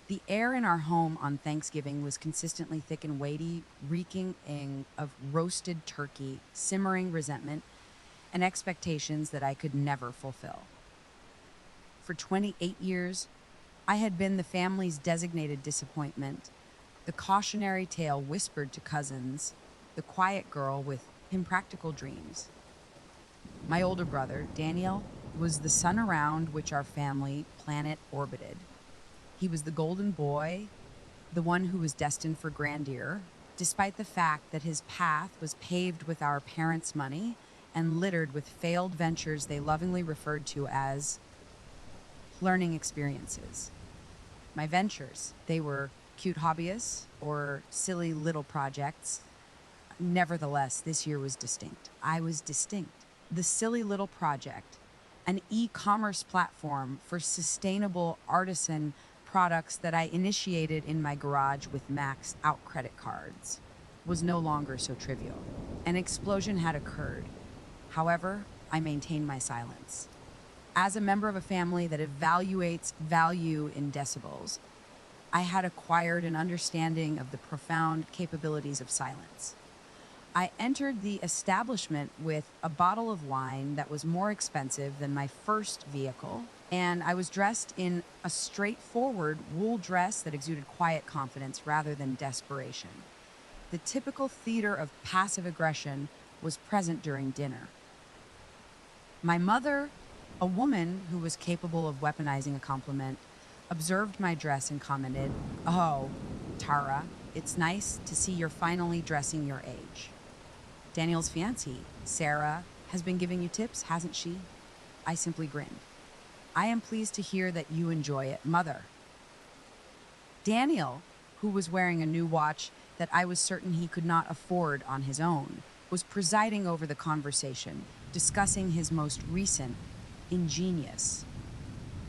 The air in our home on Thanksgiving was consistently thick and weighty, reeking of roasted turkey, simmering resentment, and expectations that I could never fulfill. For 28 years, I had been the family's designated disappointment, the cautionary tale whispered to cousins, the quiet girl with impractical dreams. My older brother, Daniel, was the sun around which our family planet orbited. He was the golden boy, the one who was destined for grandeur, despite the fact that his path was paved with our parents' money and littered with failed ventures they lovingly referred to as learning experiences. My ventures, they were cute hobbyists or silly little projects. Nevertheless, this year was distinct. I was distinct. The silly little project, an e-commerce platform for sustainable artisan products that I initiated in my garage with maxed out credit cards, was no longer so trivial. An explosion had occurred. However, I maintained my silence. As a member of a family that evaluates value in decibels, I had acquired an understanding of the profound capabilities of silence. I entered the establishment with a bottle of wine that was more expensive than my first vehicle, and I was dressed in a straightforward wool dress that exuded quiet confidence rather than desperation. The typical theater of passive aggression was present during dinner. My mother, a woman who was capable of weaponizing a compliment, observed my dress and commented, "Oh, Tara, it's nice to see you're finally dressing your age." Daniel's fiancée, Sarah, has been giving you tips, hasn't she? I simply grinned. "I am pleased to hear that you enjoy it, mother." Daniel, who was wearing a new watch that I was certain he could not afford on his own, was presiding over the conversation, discussing his most recent, ingenious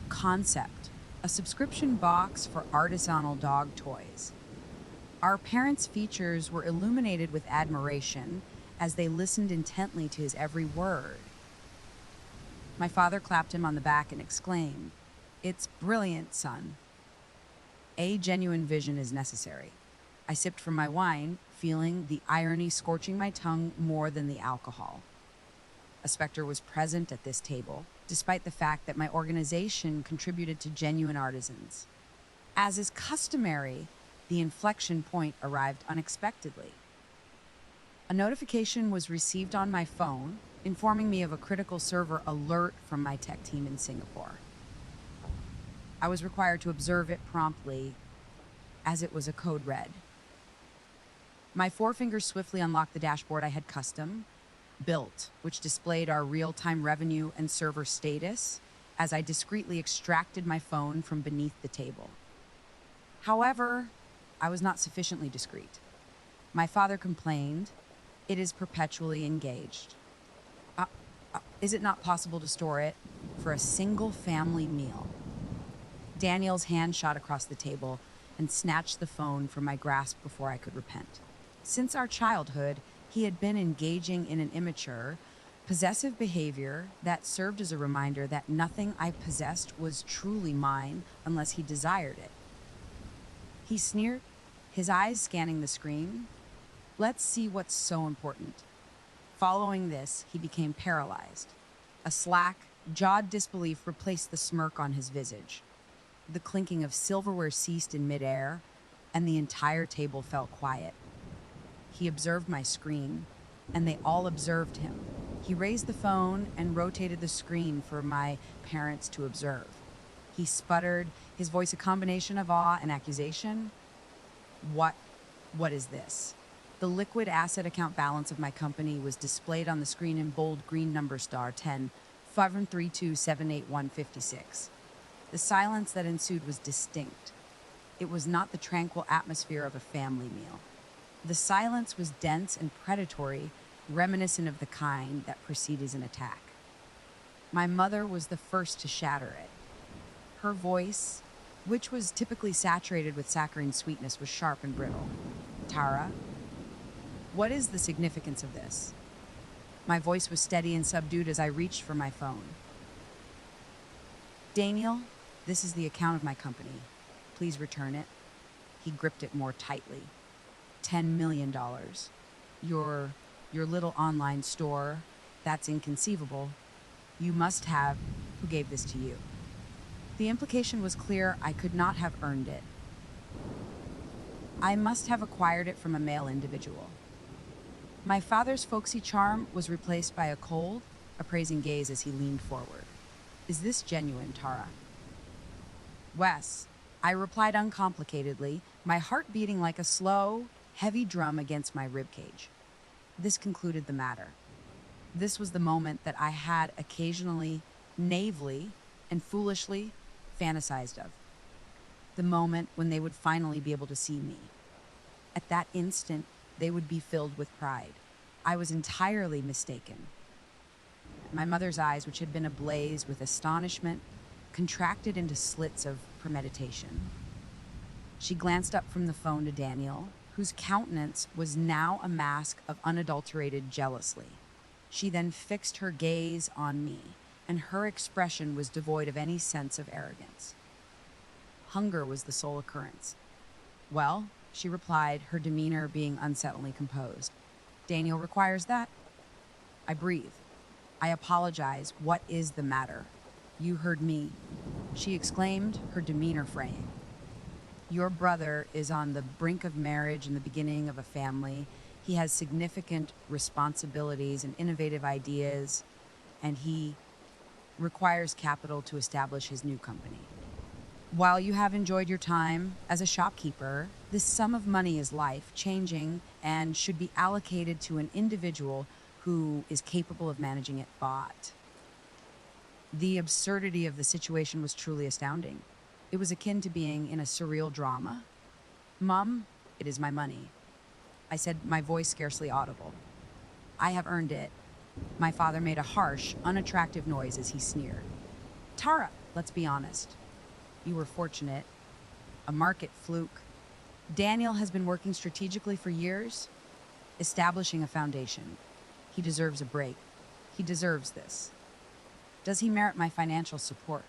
concept, a subscription box for artisanal dog toys. Our parents' features were illuminated with admiration as they listened intently to his every word. My father clapped him on the back and exclaimed, "It's brilliant, son. A genuine vision is necessary." I sipped from my wine, feeling the irony scorching my tongue more than the alcohol. A specter was present at this table, despite the fact that my organization contributed to genuine artisans. As is customary, the inflection point arrived unexpectedly. A notification was received on my phone, informing me of a critical server alert from my tech team in Singapore. I was required to observe it promptly, as it was a code red. My forefinger swiftly unlocked the dashboard I had custom built, which displayed our real-time revenue and server status, as I discreetly extracted my phone from beneath the table. However, I was not sufficiently discreet. My father complained, "It is perpetually engaged. Is it not possible to store it for a single family meal?" Daniel's hand shot across the table and snatched the phone from my grasp before I could repent. Since our childhood, he had been engaging in an immature, possessive behavior that served as a reminder that nothing I possessed was truly mine unless he desired it. He sneered, his eyes scanning the screen. "Let's see what's so important." Following this, he became paralyzed. A slack, jawed disbelief replaced the smirk on his visage. The clinking of silverware ceased in midair, and the entire table fell quiet. He observed my screen, and they all observed him. He raised the phone and rotated the screen for my parents to observe. He sputtered, his voice a combination of awe and accusation. What is this?" The liquid asset account balance of my company was displayed on the screen in bold green number star 10 532788156. The silence that ensued was distinct. It was not the tranquil atmosphere of a family meal. The silence was dense and predatory, reminiscent of the kind that precedes an attack. My mother was the first to shatter it. Her voice, which was typically saturated with saccharine sweetness, was sharp and brittle. "Tara, what is the significance of this?" My voice was steady and subdued as I reached for my phone. "Daniel, this is the account of my company. Please return it." He gripped it more tightly. $10 million. Your little online store? That's inconceivable. You must have. Who gave this to you? The implication was clear. I could not have earned it. I must have acquired it from a male individual. My father's folksy charm was replaced by a cold, appraising gaze as he leaned forward. "Is this genuine, Tara?" "Wes," I replied uncomplicatedly, my heart beating like a slow, heavy drum against my ribcage. This concluded the matter. This was the moment that I had occasionally, naively, and foolishly fantasized of. The moment when they would finally be able to see me. At that instant, they would be filled with pride. I was entirely mistaken. My mother's eyes, which had been ablaze with astonishment, contracted into slits of premeditation. She glanced up from the phone to Daniel, whose countenance was now a mask of unadulterated jealousy. She then fixed her gaze on me, and her expression was devoid of any sense of arrogance. Hunger was the sole occurrence. "Well," she replied, her demeanor being unsettlingly composed. "Daniel requires that." I breathed. "I apologize. What is the matter?" "You heard me," she exclaimed, her demeanor fraying. "Your brother is on the brink of marriage and the beginning of a family. He has significant responsibilities and innovative ideas, and he requires capital to establish his new company. While you have enjoyed your time as a shopkeeper, this sum of money is life-changing and should be allocated to an individual who is capable of managing it." But the absurdity of the situation was truly astounding. It was akin to being in a surreal drama. "Mom, it is my money," I said, my voice scarcely audible. "I have earned it." My father made a harsh, unattractive noise as he sneered. "Tara, let's be honest. You were fortunate. A market fluke. Daniel has been working strategically for years, establishing a foundation. He deserves a break. He deserves this. Does he merit my financial support?"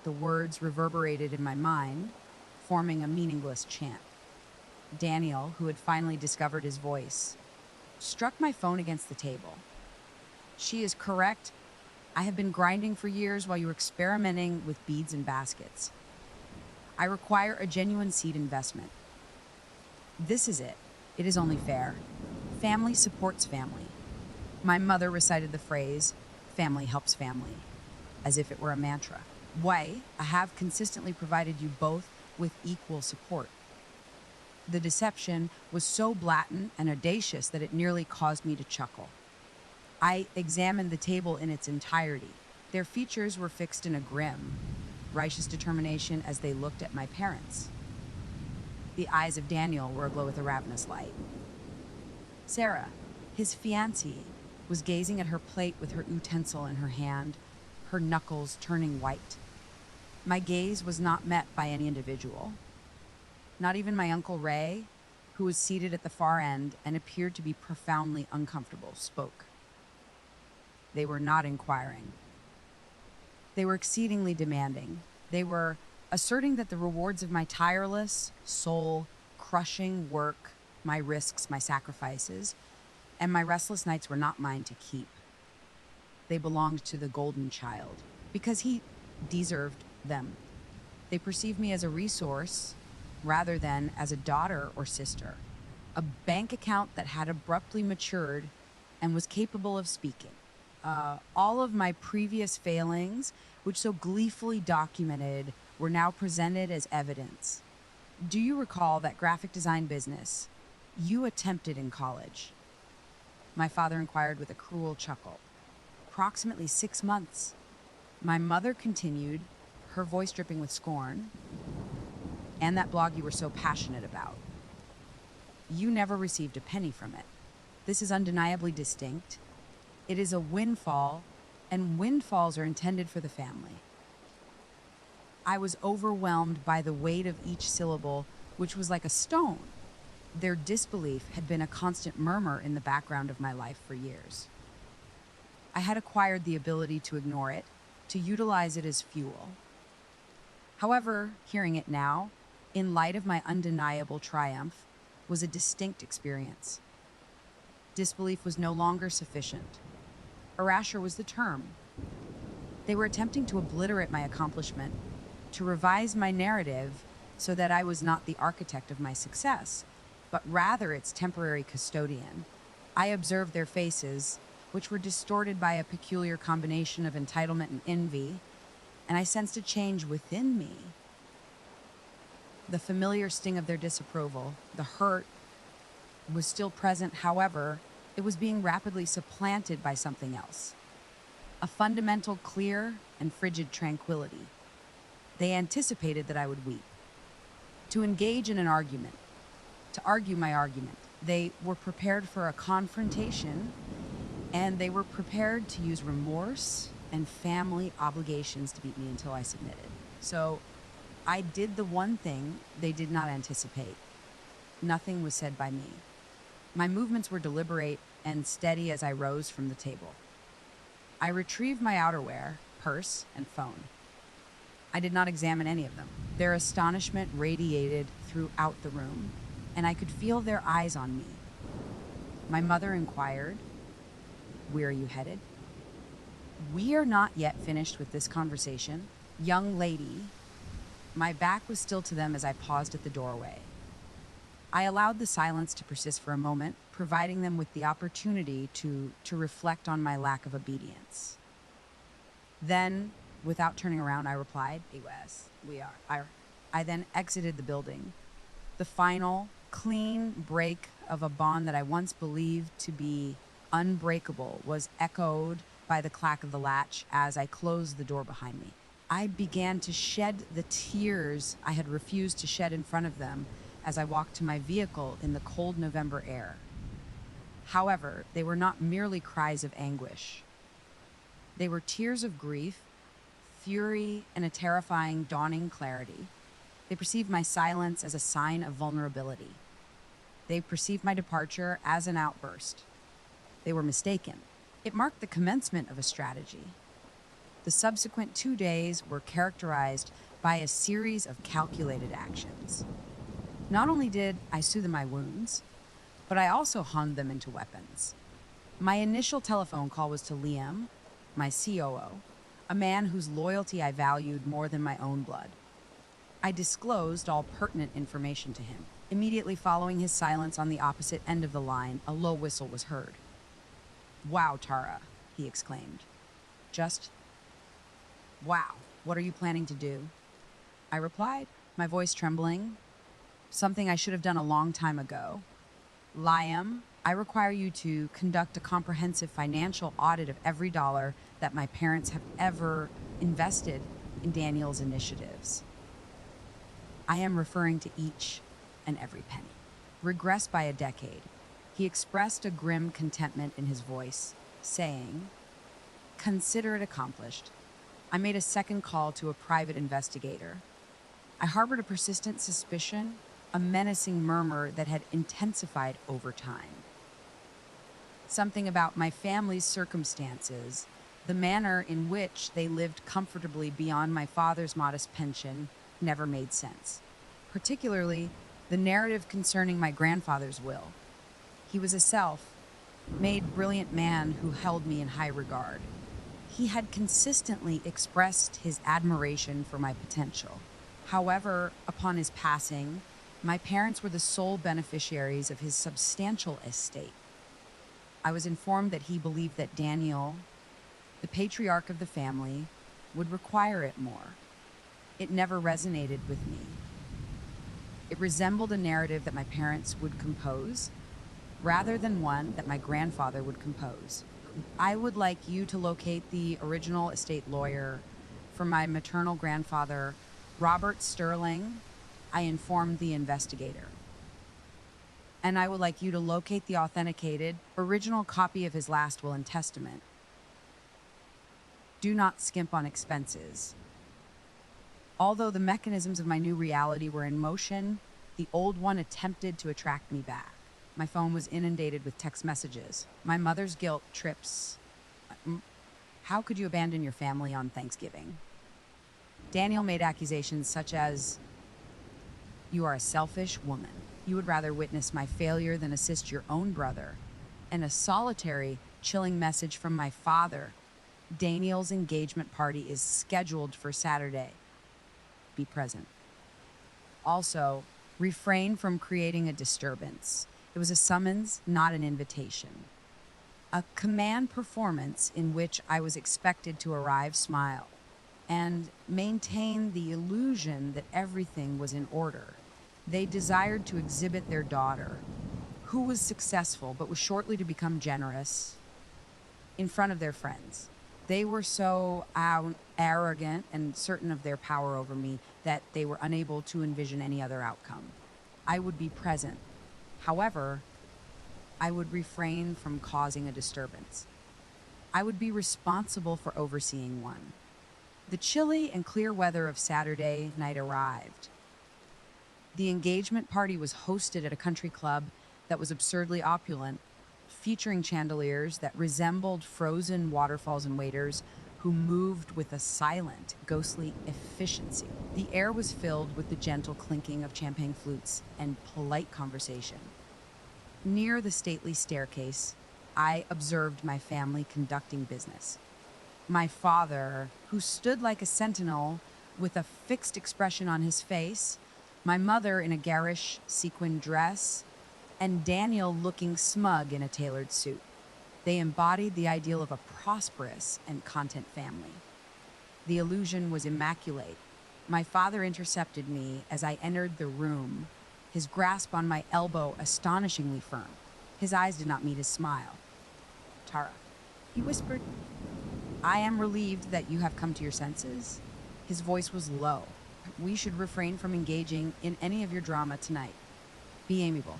The words reverberated in my mind, forming a meaningless chant. Daniel, who had finally discovered his voice, struck my phone against the table. "She is correct. I have been grinding for years while you were experimenting with beads and baskets. I require a genuine seed investment. This is it. It is only fair. Family supports family." My mother recited the phrase, "family helps family," as if it were a mantra. "Why, I have consistently provided you both with equal support." The deception was so blatant and audacious that it nearly caused me to chuckle. I examined the table in its entirety. Their features were fixed in a grim, righteous determination as they looked at my parents. The eyes of Daniel were aglow with a ravenous light. Sarah, his fiancée, was gazing at her plate with her utensil in her hand, her knuckles turning white. My gaze was not met by any individual. Not even my Uncle Ray, who was seated at the far end and appeared to be profoundly uncomfortable, spoke. They were not inquiring. They were exceedingly demanding. They were asserting that the rewards of my tireless, soul-crushing work, my risks, my sacrifices, and my restless nights were not mine to keep. They belonged to the golden child, because he deserved them. They perceived me as a resource rather than as a daughter or sister, a bank account that had abruptly matured and was capable of speaking. All of my previous failings, which so gleefully documented, were now presented as evidence. "Do you recall that graphic design business you attempted in college?" My father inquired with a cruel chuckle. "Approximately 6 months." My mother continued, her voice dripping with scorn. "And that blog you were so passionate about. You never received a penny from it. This is undeniably distinct. It is a windfall, and windfalls are intended for the family." I was overwhelmed by the weight of each syllable, which was like a stone. Their disbelief had been a constant murmur in the background of my life for years. I had acquired the ability to ignore it, to utilize it as fuel. However, hearing it now, in light of my undeniable triumph, was a distinct experience. Disbelief was no longer sufficient. Erasure was the term. They were attempting to obliterate my accomplishment, to revise my narrative so that I was not the architect of my success, but rather its temporary custodian. I observed their faces, which were distorted by a peculiar combination of entitlement and envy, and I sensed a change within me. The familiar sting of their disapproval, the hurt, was still present. However, it was being rapidly supplanted by something else. A fundamental, clear, and frigid tranquility. They anticipated that I would weep. To engage in an argument, to argue my argument. They were prepared for a confrontation, and they were prepared to use remorse and family obligations to beat me until I submitted. So I did the one thing they did not anticipate. Nothing was said by me. My movements were deliberate and steady as I rose from the table. I retrieved my outerwear, purse, and phone. I did not examine any of them. Their astonishment radiated throughout the room, and I could feel their eyes on me. My mother inquired, "Where are you headed?" "We are not yet finished with this conversation. Young lady." My back was still to them as I paused at the doorway. I allowed the silence to persist for a moment, providing them with the opportunity to reflect on my lack of obedience. Then, without turning around, I replied, "Yes, we are." I then exited the building. The final, clean break of a bond that I once believed to be unbreakable was echoed by the clack of the latch as I closed the door behind me. I began to shed the tears I had refused to shed in front of them as I walked to my vehicle in the cold November air. However, they were not merely cries of anguish. They were tears of grief, fury, and a terrifying dawning clarity. They perceived my silence as a sign of vulnerability. They perceived my departure as an outburst. They were mistaken. It marked the commencement of a strategy. The subsequent 2 days were characterized by a series of calculated actions. Not only did I soothe my wounds, but I also honed them into weapons. My initial telephone call was to Liam, my COO, a man whose loyalty I valued more than my own blood. I disclosed all pertinent information to him. Immediately following his silence on the opposite end of the line, a low whistle was heard. "Wow, Tara," he exclaimed. "Just wow. What are you planning to do?" I replied, my voice trembling. "Something I should have done a long time ago. Liam, I require you to conduct a comprehensive financial audit of every dollar that my parents have ever invested in Daniel's initiatives. I am referring to each and every penny. Regress by a decade." He expressed a grim contentment in his voice, saying, "Consider it accomplished." I made a second call to a private investigator. I harbored a persistent suspicion, a menacing murmur that had intensified over time. Something about my family's circumstances, the manner in which they lived comfortably beyond my father's modest pension, never made sense. Particularly, the narrative concerning my grandfather's will. He was a self-made brilliant man who held me in high regard. He had consistently expressed his admiration for my potential. However, upon his passing, my parents were the sole beneficiaries of his substantial estate. I was informed that he believed that Daniel, the patriarch of the family, would require it more. It never resonated with me. It resembled a narrative that my parents would compose, rather than one that my grandfather would compose. "I would like you to locate the original estate lawyer for my maternal grandfather, Robert Sterling," I informed the investigator. "And I would like you to locate the authenticated original copy of his last will and testament. Do not skimp on expenses." Although the mechanisms of my new reality were in motion, the old one attempted to attract me back. My phone was inundated with text messages. My mother's guilt trips. "How could you abandon your family on Thanksgiving?" Daniel made accusations such as, You are a selfish woman. You would rather witness my failure than assist your own brother. And a solitary, chilling message from my father. Daniel's engagement party is scheduled for Saturday. Be present. Also, refrain from creating a disturbance. It was a summons, not an invitation. A command performance in which I was expected to arrive, smile, and maintain the illusion that everything was in order. They desired to exhibit their daughter, who was successful but was shortly to become generous, in front of their friends. They were so arrogant and certain of their power over me that they were unable to envision any other outcome. I would be present. However, I would refrain from causing a disturbance. I would be responsible for overseeing one. The chilly and clear weather of Saturday night arrived. The engagement party was hosted at a country club that was absurdly opulent, featuring chandeliers that resembled frozen waterfalls and waiters who moved with a silent, ghostly efficiency. The air was filled with the gentle clinking of champagne flutes and polite conversation. Near the stately staircase, I observed my family conducting business. My father, who stood like a sentinel with a fixed expression on his face, my mother in a garish sequin dress, and Daniel looking smug in a tailored suit. They embodied the ideal of a prosperous and content family. The illusion was immaculate. My father intercepted me as I entered the room, his grasp on my elbow astonishingly firm. His eyes did not meet his smile. "Tara," he whispered, "I am relieved that you have come to your senses." His voice was low. "We should refrain from engaging in any of your drama tonight. Be amiable.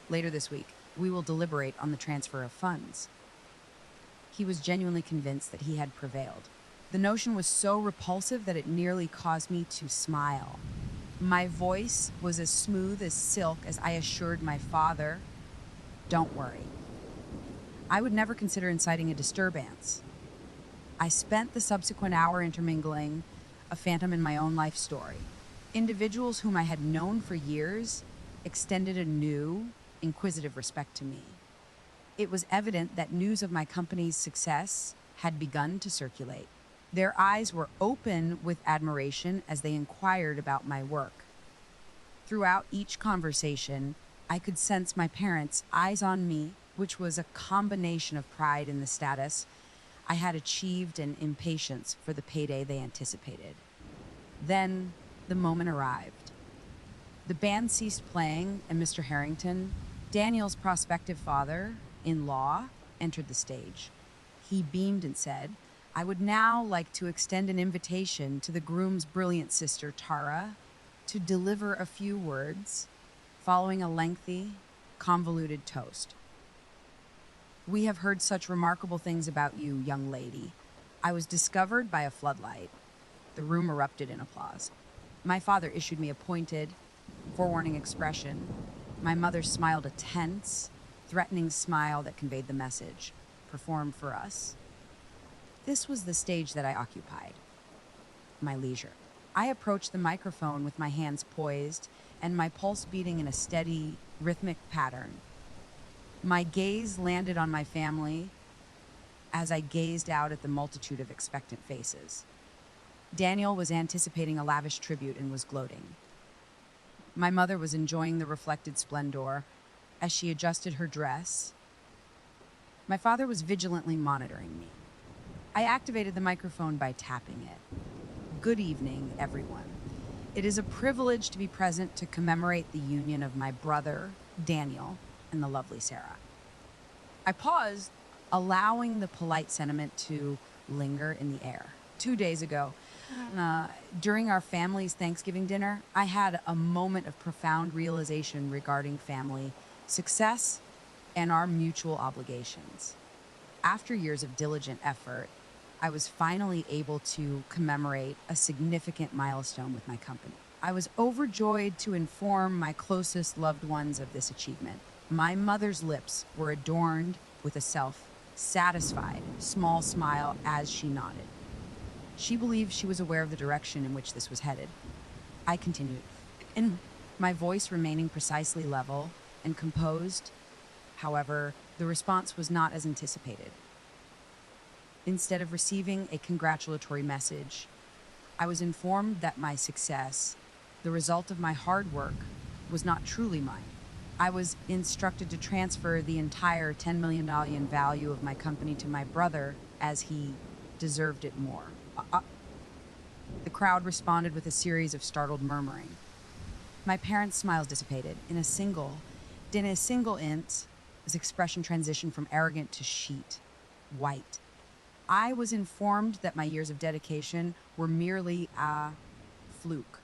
Later this week, we will deliberate on the transfer of funds." He was genuinely convinced that he had prevailed. The notion was so repulsive that it nearly caused me to smile. My voice was as smooth as silk as I assured my father, "Don't worry. I would never consider inciting a disturbance." I spent the subsequent hour intermingling, a phantom in my own life story. Individuals whom I had known for years extended a new, inquisitive respect to me. It was evident that news of my company's success had begun to circulate. Their eyes were open with admiration as they inquired about my work. Throughout each conversation, I could sense my parents' eyes on me, which was a combination of pride in the status I had achieved and impatience for the payday they anticipated. Then the moment arrived. The band ceased playing, and Mr. Harrington, Daniel's prospective father-in-law, entered the stage. He beamed and said, "I would now like to extend an invitation to the groom's brilliant sister, Tara, to deliver a few words, following a lengthy, convoluted toast. We have heard such remarkable things about you, young lady." I was discovered by a floodlight. The room erupted in applause. My father issued me a pointed, forewarning expression. My mother smiled a tense, threatening smile that conveyed the message, "Perform for us." This was the stage that I occupied. My leisure. I approached the microphone with my hands poised and my pulse beating in a steady, rhythmic pattern. My gaze landed on my family as I gazed out at the multitude of expectant faces. Daniel was anticipating a lavish tribute and was gloating. My mother was enjoying the reflected splendor as she adjusted her dress. My father was vigilantly monitoring me. I activated the microphone by tapping it. "Good evening, everyone. It is a privilege to be present to commemorate the union of my brother, Daniel, and the lovely Sarah." I paused, allowing the polite sentiment to linger in the air. 2 days ago, during our family's Thanksgiving dinner, I had a moment of profound realization regarding family success and our mutual obligations. After years of diligent effort, I was finally able to commemorate a significant milestone with my company. I was overjoyed to inform my closest loved ones of this achievement. My mother's lips were adorned with a self-satisfied, small smile as she nodded. She believed she was aware of the direction in which this was headed. I continued, in my voice remaining precisely level and composed. However, the response was not as anticipated. Instead of receiving a congratulatory message, I was informed that my success, the result of my hard work, was not truly mine. I was instructed to transfer the entire $10 million in value of my company to my brother, as he deserved it more. The crowd responded with a series of startled murmuring. My parents' smiles dissipated. In a single int, his expression transitioned from arrogant to sheet, white. I was informed that my years of dedication were merely a fluke,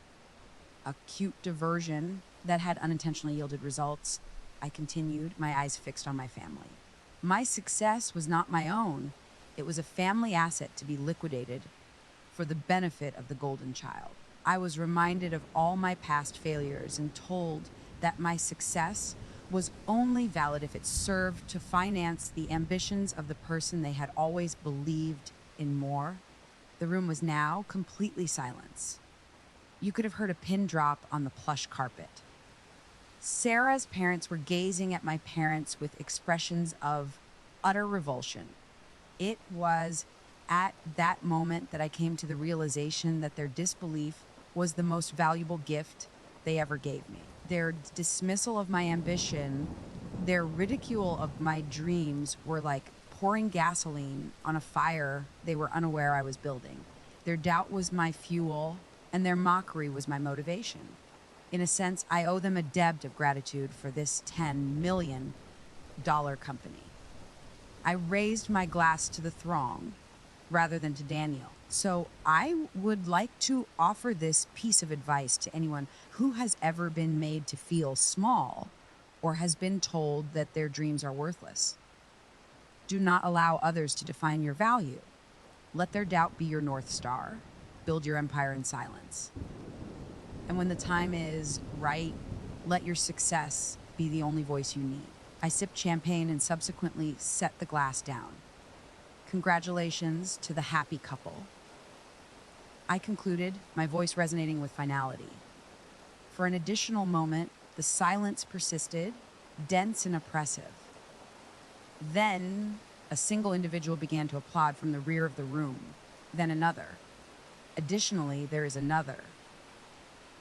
a cute diversion that had unintentionally yielded results. I continued, my eyes fixed on my family. My success was not my own. It was a family asset to be liquidated for the benefit of the golden child. I was reminded of all my past failures and told that my success was only valid if it served to finance the ambitions of the person they had always believed in more. The room was now completely silence. You could have heard a pin drop on the plush carpet. Sarah's parents were gazing at my parents with expressions of utter revulsion. It was at that moment that I came to the realization that their disbelief was the most valuable gift they ever gave me. Their dismissal of my ambition, their ridicule of my dreams were like pouring gasoline on a fire they were unaware I was building. Their doubt was my fuel, and their mockery was my motivation. In a sense, I owe them a debt of gratitude for this $10 million company. I raised my glass to the throng rather than to Daniel. So I would like to offer this piece of advice to anyone who has ever been made to feel small or has been told that their dreams are worthless. Do not allow others to define your value. Let their doubt be your North Star. Build your empire in silence. And when the time is right, let your success be the only voice you need. I sipped champagne and subsequently set the glass down. Congratulations to the happy couple. I concluded, my voice resonating with finality. For an additional moment, the silence persisted, dense and oppressive. Then, a single individual began to applaud from the rear of the room, then another. Additionally, there is another.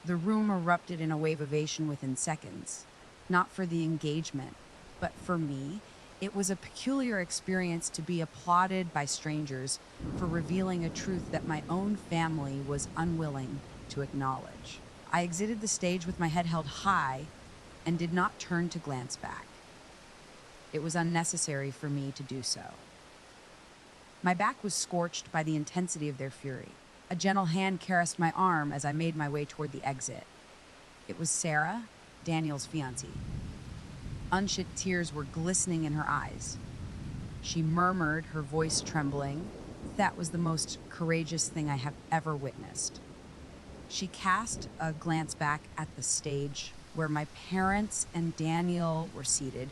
The room erupted in a wave of ovation within seconds. Not for the engagement, but for me, it was a peculiar experience to be applauded by strangers for revealing a truth that my own family was unwilling to acknowledge. I exited the stage with my head held high and did not turn to glance back. It was unnecessary for me to do so. My back was scorched by the intensity of their fury. A gentle hand caressed my arm as I made my way toward the exit. It was Sarah, Daniel's fiancée. Unshed tears were glistening in her eyes. She murmured, her voice trembling, "That was the most courageous thing I have ever witnessed." She cast a glance back at the stage where my parents and Daniel were seated,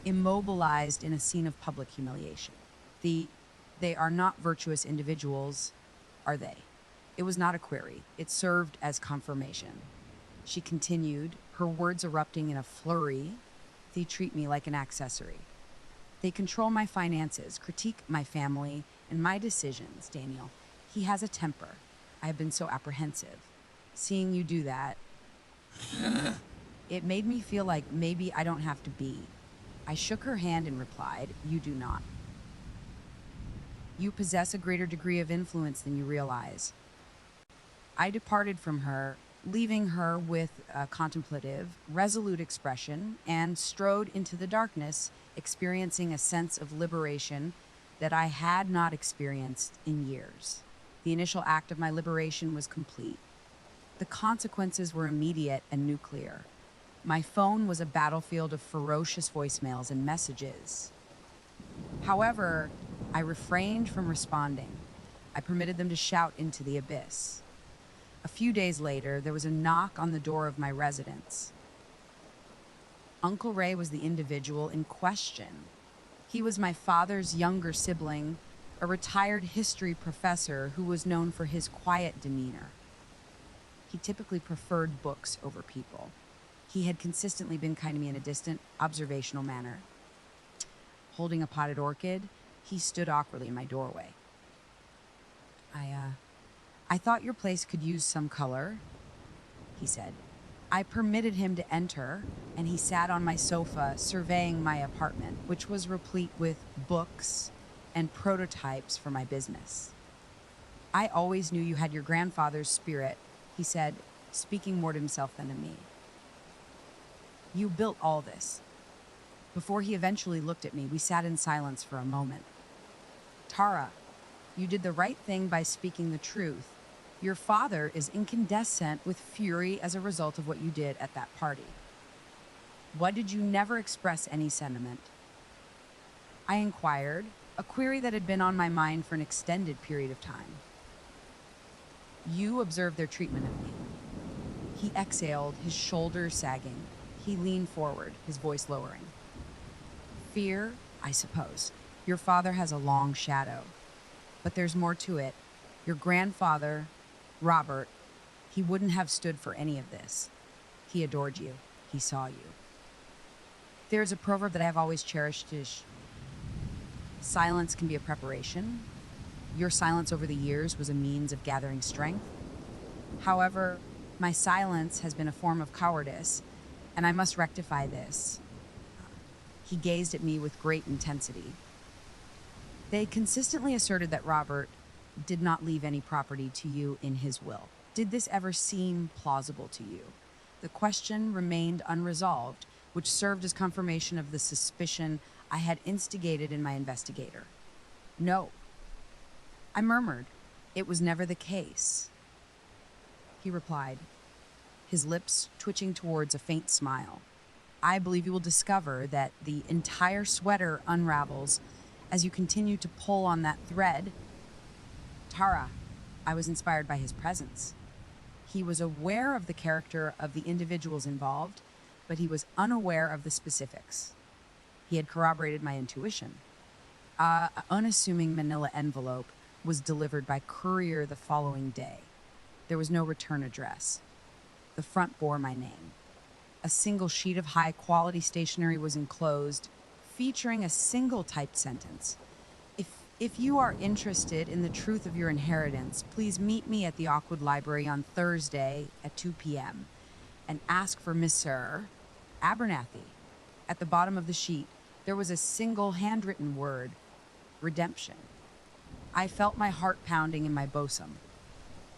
immobilized in a scene of public humiliation. They are not virtuous individuals, are they? It was not a query. It served as confirmation. She continued, her words erupting in a flurry. They treat me like an accessory. They control my finances, critique my family, and my decisions, Daniel. He has a temper. I have been so apprehensive. Seeing you do that, it made me feel like maybe I don't have to be. I shook her hand and replied, "You do not. You possess a greater degree of influence than you realize." I departed from her, leaving her with a contemplative, resolute expression, and strode into the darkness, experiencing a sense of liberation that I had not experienced in years. The initial act of my liberation was complete. The consequences were immediate and nuclear. My phone was a battlefield of ferocious voicemails and messages. However, I refrained from responding. I permitted them to shout into the abyss. A few days later, there was a knock on the door of my residence. Uncle Ray was the individual in question. He was my father's younger sibling, a retired history professor who was known for his quiet demeanor. He typically preferred books over people. He had consistently been kind to me in a distant, observational manner. Holding a potted orchid, he stood awkwardly in my doorway. I thought your place could use some color, he said. I permitted him to enter, and he sat on my sofa surveying my apartment, which was replete with books and prototypes for my business. I always knew you had your grandfather's spirit, he said, speaking more to himself than to me. You built all this. Before he eventually looked at me, we sat in silence for a moment. Tara, you did the right thing by speaking the truth. Your father is incandescent with fury as a result of what you did at that party. Why did you never express any sentiment? I inquired, a query that had been on my mind for an extended period of time. You observed their treatment of me. He exhaled, his shoulders sagging. He leaned forward, his voice lowering. Fear, I suppose. Your father has a long shadow. But there's more to it. Your grandfather, Robert, he wouldn't have stood for any of this. He adored you. He saw you. There's a proverb that I have always cherished is, silence can be a preparation. Your silence over the years was a means of gathering strength. However, my silence has been a form of cowardice, and I must rectify this. He gazed at me with great intensity. They consistently asserted that Robert did not leave any property to you in his will. Did this ever seem plausible to you? The question remained unresolved, which served as confirmation of the suspicion I had instigated in my investigator. No. I murmured. It was never the case. He replied, his lips twitching towards a faint smile. I believe you will discover that the entire sweater unravels as you continue to pull on that thread. Tara, I was inspired by his presence. He was aware of the character of the individuals involved, but he was unaware of the specifics. He had corroborated my intuition. An unassuming manila envelope was delivered by courier the following day. There was no return address. The front bore my name. A single sheet of high-quality stationery was enclosed, featuring a single typed sentence. If you are interested in the truth of your inheritance, please meet me at the Oakwood Library on Thursday at 2 p.m. and ask for Mr. Abernathy. At the bottom of the sheet, there was a single handwritten word, redemption. I felt my heart pounding in my bosom.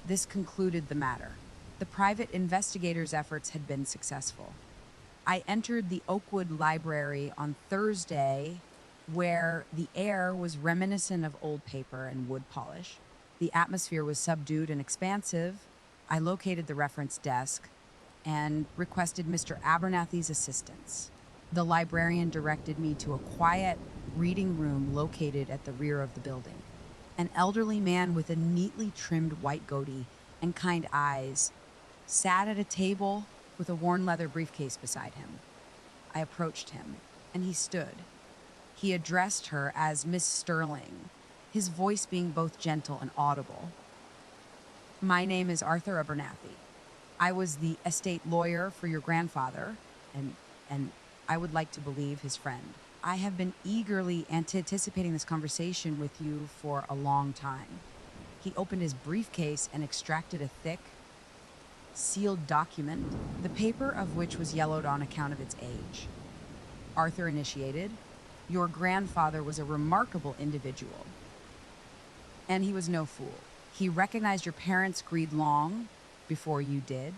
This concluded the matter. The private investigator's efforts had been successful. I entered the Oakwood Library on Thursday, where the air was reminiscent of old paper and wood polish. The atmosphere was subdued and expansive. I located the reference desk and requested Mr. Abernathy's assistance. The librarian directed me to a quiet reading room located at the rear of the building. An elderly man with a neatly trimmed white goatee and kind eyes sat at a table with a worn leather briefcase beside him. I approached him, and he stood. He addressed her as Miss Sterling, his voice being both gentle and audible. My name is Arthur Abernathy. I was the estate lawyer for your grandfather, and I would like to believe his friend. I have been eagerly anticipating this conversation with you for a long time. He opened his briefcase and extracted a thick, sealed document, the paper of which was yellowed on account of its age. Arthur initiated, your grandfather was a remarkable individual, and he was no fool. He recognized your parents' greed long before you did.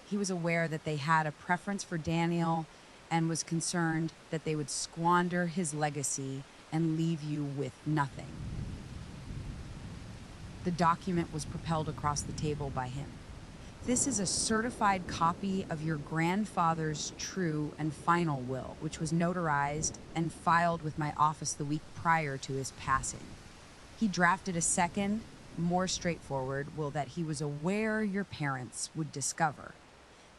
He was aware that they had a preference for Daniel and was concerned that they would squander his legacy and leave you with nothing. The document was propelled across the table by him. This is a certified copy of your grandfather's true and final will, which was notarized and filed with my office the week prior to his passing. He drafted a second, more straightforward will that he was aware your parents would discover.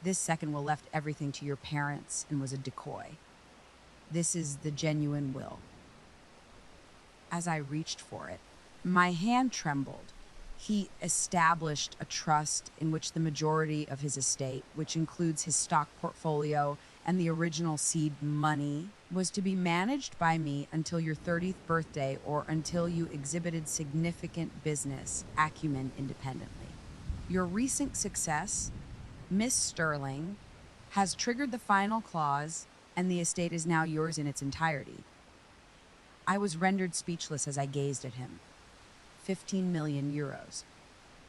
This second will left everything to your parents and was a decoy. This is the genuine will. As I reached for it, my hand trembled. He established a trust in which the majority of his estate, which includes his stock portfolio and the original seed money, was to be managed by me until your 30th birthday or until you exhibited significant business acumen independently. Your recent success, Miss Sterling, has triggered the final clause, and the estate is now yours in its entirety. I was rendered speechless as I gazed at him. 15 million euros,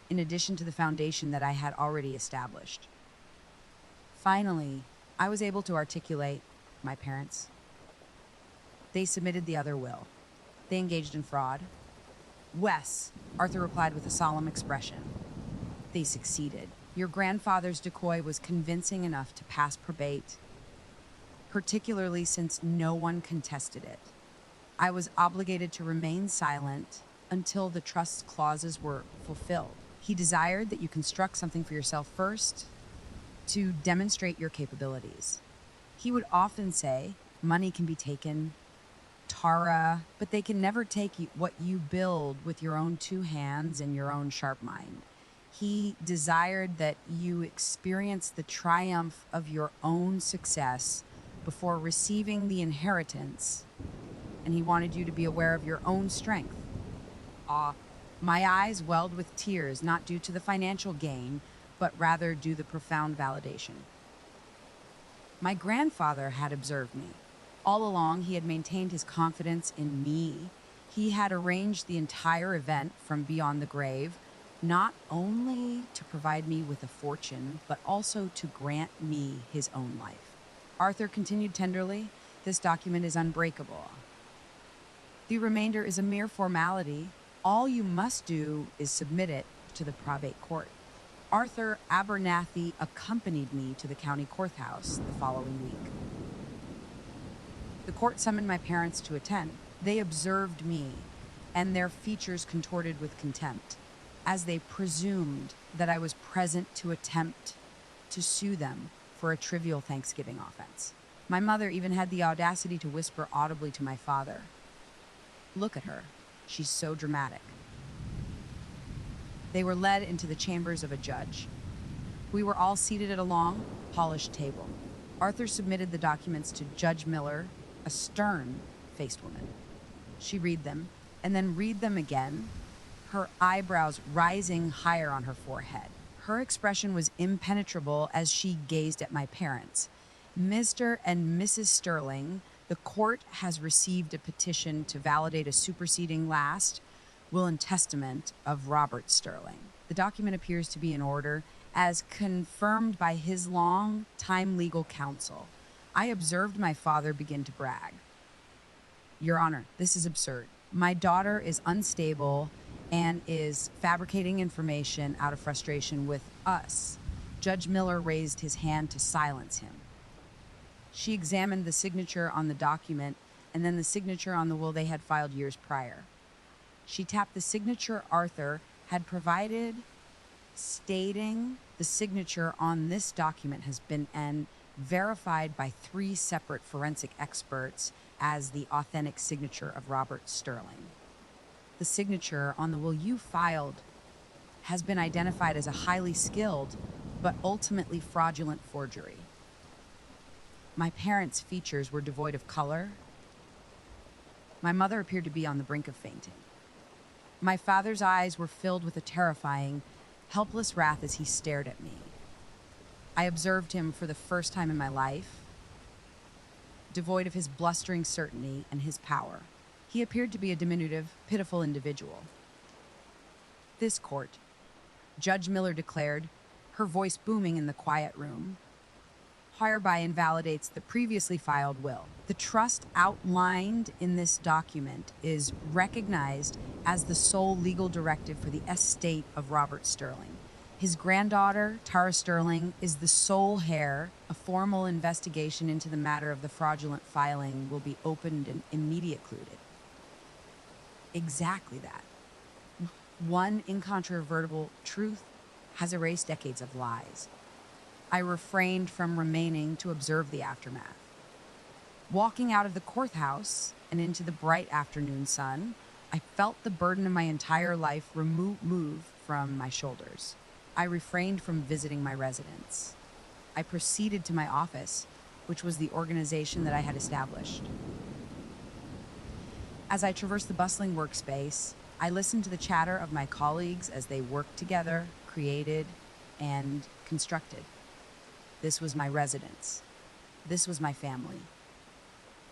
in addition to the foundation that I had already established. Finally, I was able to articulate my parents. They submitted the other will. They engaged in fraud. Wes, Arthur replied with a solemn expression. They succeeded. Your grandfather's decoy was convincing enough to pass probate, particularly since no one contested it. I was obligated to remain silent until the trust clauses were fulfilled. He desired that you construct something for yourself first to demonstrate your capabilities. He would often say, money can be taken, Tara, but they can never take what you build with your own two hands and your own sharp mind. He desired that you experience the triumph of your own success before receiving the inheritance, and he wanted you to be aware of your own strength. My eyes welled with tears, not due to the financial gain, but rather due to the profound validation. My grandfather had observed me. All along, he had maintained his confidence in me. He had arranged the entire event from beyond the grave, not only to provide me with a fortune, but also to grant me his own life. Arthur continued tenderly, this document is unbreakable. The remainder is a mere formality. All you must do is submit it to the probate court. Arthur Abernathy accompanied me to the county courthouse the following week. The court summoned my parents to attend. They observed me, and their features contorted with contempt, as they presumed that I was present to attempt to sue them for a trivial Thanksgiving offense. My mother even had the audacity to whisper audibly to my father, "Look at her. She's so dramatic." They were led into the chambers of a judge. We were all seated at a long, polished table. Arthur submitted the documents to Judge Miller, a stern-faced woman. She read them, and then read them again, her eyebrows rising higher on her forehead. Her expression was impenetrable as she gazed at my parents. Mr. and Mrs. Sterling, the court has received a petition to validate a superseding last will and testament of Robert Sterling. The document appears to be in order, as confirmed by his long-time legal counsel. I observed my father begin to brag. Your Honor, this is absurd. My daughter is unstable and is fabricating information out of frustration with us. Judge Miller raised his hand to silence him. She examined the signature on the document and then the signature on the will they had filed years prior. She tapped the signature Arthur had provided, stating the signature on this document has been verified by 3 separate forensic experts as the authentic signature of Robert Sterling. The signature on the will you filed has been identified as a highly skilled but ultimately fraudulent forgery. My parents' features were devoid of color. My mother appeared to be on the brink of fainting. My father's eyes were filled with a terrifying, helpless wrath as he stared at me. I observed him for the first time in my life, devoid of his blustering certainty and his power. He appeared to be a diminutive, pitiful individual. This court, Judge Miller declared, her voice booming in the quiet room, hereby invalidates the previously filed will. The trust outlined in this document is recognized as the sole legal directive for the estate of Robert Sterling. His granddaughter, Tara Sterling, is the sole heir. A formal investigation into the matter of the fraudulent filing will be opened and immediately concluded. Exactly that. One incontrovertible truth has erased decades of lies. I refrained from remaining to observe the aftermath. Walking out of the courthouse and into the bright afternoon sun, I felt the burden of my entire life move from my shoulders. I refrained from visiting my residence. I proceeded to my office, which was the organization that I had established. As I traversed the bustling workspace, I listened to the chatter of my colleagues as they worked together, created, and constructed. This was my residence. This was my family.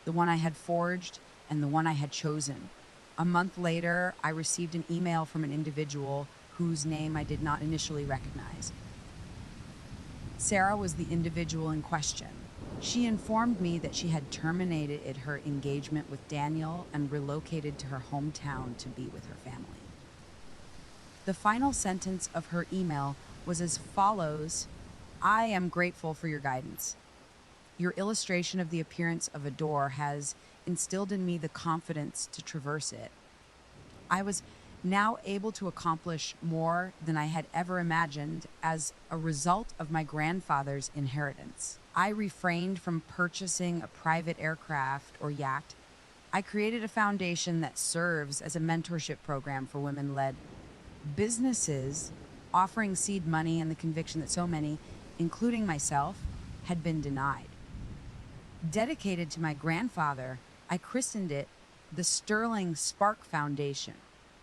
The one I had forged and the one I had chosen. A month later, I received an email from an individual whose name I did not initially recognize. Sarah was the individual in question. She informed me that she had terminated her engagement with Daniel and relocated to her hometown to be with her family. The final sentence of her email was as follows: I am grateful for your guidance. Your illustration of the appearance of a door has instilled in me the confidence to traverse it. I was now able to accomplish more than I had ever imagined as a result of my grandfather's inheritance. I refrained from purchasing a private aircraft or yacht. I created a foundation that serves as a mentorship program for women-led businesses, offering seed money and the conviction that so many, including myself, had been denied. Dedicated to my grandfather, I christened it the Sterling Spark Foundation.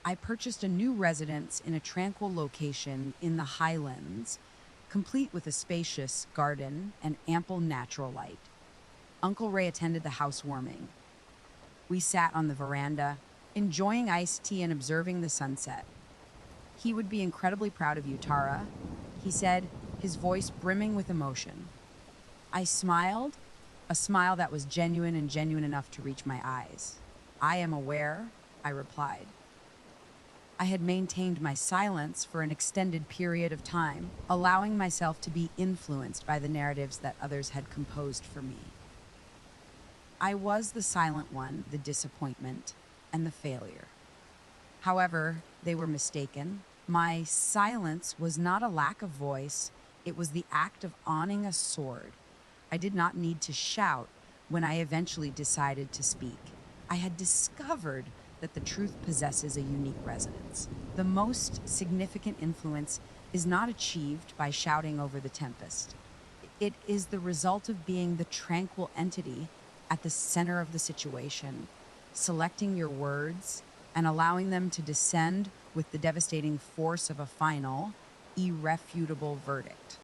I purchased a new residence in a tranquil location in the Highlands, complete with a spacious garden and ample natural light. Uncle Ray attended the housewarming. We sat on the veranda, enjoying iced tea and observing the sunset. He would be incredibly proud of you, Tara, he said, his voice brimming with emotion. I smiled, a smile that was genuine and genuine enough to reach my eyes. I am aware, I replied. I had maintained my silence for an extended period of time, allowing myself to be influenced by the narratives that others had composed for me. I was the silent one, the disappointment, and the failure. However, they were mistaken. My silence was not a lack of voice, it was the act of owning a sword. I did not need to shout when I eventually decided to speak. I had discovered that the truth possesses a unique resonance. The most significant influence is not achieved by shouting over the tempest. It is the result of being the tranquil entity at the center of the situation, selecting your words and allowing them to descend with the devastating force of a final, irrefutable verdict.